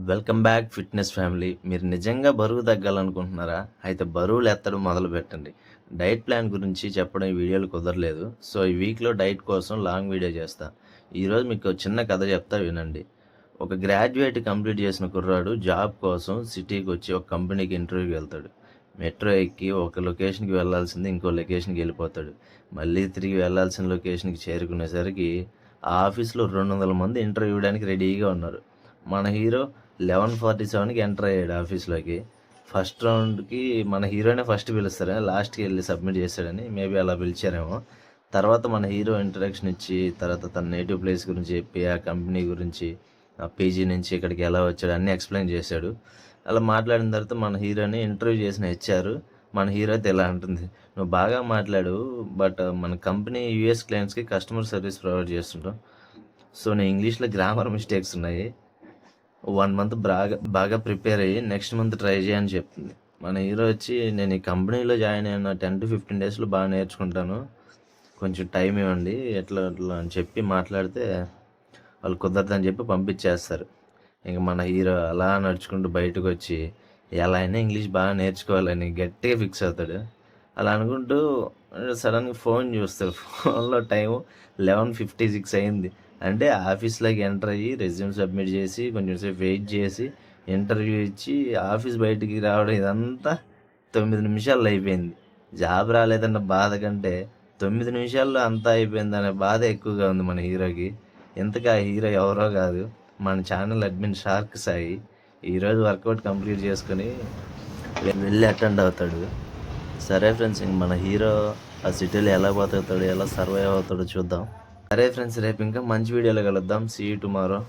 Welcome back fitness family. మీరు నిజంగా బరువు తగ్గాలనుకుంటున్నారా? అయితే బరువులు ఎత్తడం మొదలుపెట్టండి. డైట్ ప్లాన్ గురించి చెప్పడం ఈ వీడియోలో కుదరలేదు. సో ఈ వీక్లో డైట్ కోసం లాంగ్ వీడియో చేస్తా. ఈరోజు మీకు ఒక చిన్న కథ చెప్తా వినండి. ఒక గ్రాడ్యుయేట్ కంప్లీట్ చేసిన కుర్రాడు జాబ్ కోసం సిటీకి వచ్చి ఒక కంపెనీకి ఇంటర్వ్యూకి వెళ్తాడు. మెట్రో ఎక్కి ఒక లొకేషన్కి వెళ్ళాల్సింది ఇంకో లొకేషన్కి వెళ్ళిపోతాడు. మళ్ళీ తిరిగి వెళ్ళాల్సిన లొకేషన్కి చేరుకునేసరికి ఆ ఆఫీస్లో 200 మంది ఇంటర్వ్యూ ఇవ్వడానికి రెడీగా ఉన్నారు. మన హీరో 11:47కి ఎంటర్ అయ్యాడు ఆఫీస్లోకి. ఫస్ట్ రౌండ్కి మన హీరోనే ఫస్ట్ పిలుస్తారని లాస్ట్కి వెళ్ళి సబ్మిట్ చేశాడని మేబీ అలా పిలిచారేమో. తర్వాత మన హీరో ఇంట్రడక్షన్ ఇచ్చి తర్వాత తన నేటివ్ ప్లేస్ గురించి చెప్పి ఆ కంపెనీ గురించి ఆ పీజీ నుంచి ఇక్కడికి ఎలా వచ్చాడు అన్నీ ఎక్స్ప్లెయిన్ చేశాడు. అలా మాట్లాడిన తర్వాత మన హీరోని ఇంటర్వ్యూ చేసిన హెచ్ఆర్ మన హీరో అయితే ఇలా అంటుంది, నువ్వు బాగా మాట్లాడు, బట్ మన కంపెనీ యూఎస్ క్లయింట్స్కి కస్టమర్ సర్వీస్ ప్రొవైడ్ చేస్తుంటాం. సో నీ ఇంగ్లీష్లో గ్రామర్ మిస్టేక్స్ ఉన్నాయి. 1 మంత్ బాగా ప్రిపేర్ అయ్యి నెక్స్ట్ మంత్ ట్రై చేయని చెప్తుంది. మన హీరో వచ్చి నేను ఈ కంపెనీలో జాయిన్ అయిన 10 to 15 డేస్లో బాగా నేర్చుకుంటాను, కొంచెం టైం ఇవ్వండి ఎట్లా అట్లా అని చెప్పి మాట్లాడితే వాళ్ళు కుదరదని చెప్పి పంపించేస్తారు. ఇంక మన హీరో అలా నడుచుకుంటూ బయటకు వచ్చి ఎలా అయినా ఇంగ్లీష్ బాగా నేర్చుకోవాలని గట్టిగా ఫిక్స్ అవుతాడు. అలా అనుకుంటూ సడన్గా ఫోన్ చూస్తాడు. ఫోన్లో టైం 11:56 అయింది. అంటే ఆఫీస్లోకి ఎంటర్ అయ్యి రెజ్యూమ్ సబ్మిట్ చేసి కొంచెం సేపు వెయిట్ చేసి ఇంటర్వ్యూ ఇచ్చి ఆఫీస్ బయటికి రావడం ఇదంతా 9 నిమిషాల్లో అయిపోయింది. జాబ్ రాలేదన్న బాధ కంటే 9 నిమిషాల్లో అంతా అయిపోయిందనే బాధ ఎక్కువగా ఉంది మన హీరోకి. ఇంతగా ఆ హీరో ఎవరో కాదు, మన ఛానల్ అడ్మిన్ షార్క్ సాయి. ఈరోజు వర్కౌట్ కంప్లీట్ చేసుకొని వెళ్ళి అటెండ్ అవుతాడు. సరే ఫ్రెండ్స్, ఇంక మన హీరో ఆ సిటీలో ఎలా బతుకుతాడు, ఎలా సర్వైవ్ అవుతాడో చూద్దాం. సరే ఫ్రెండ్స్, రేపు ఇంకా మంచి వీడియోలో కలుద్దాం. See you tomorrow.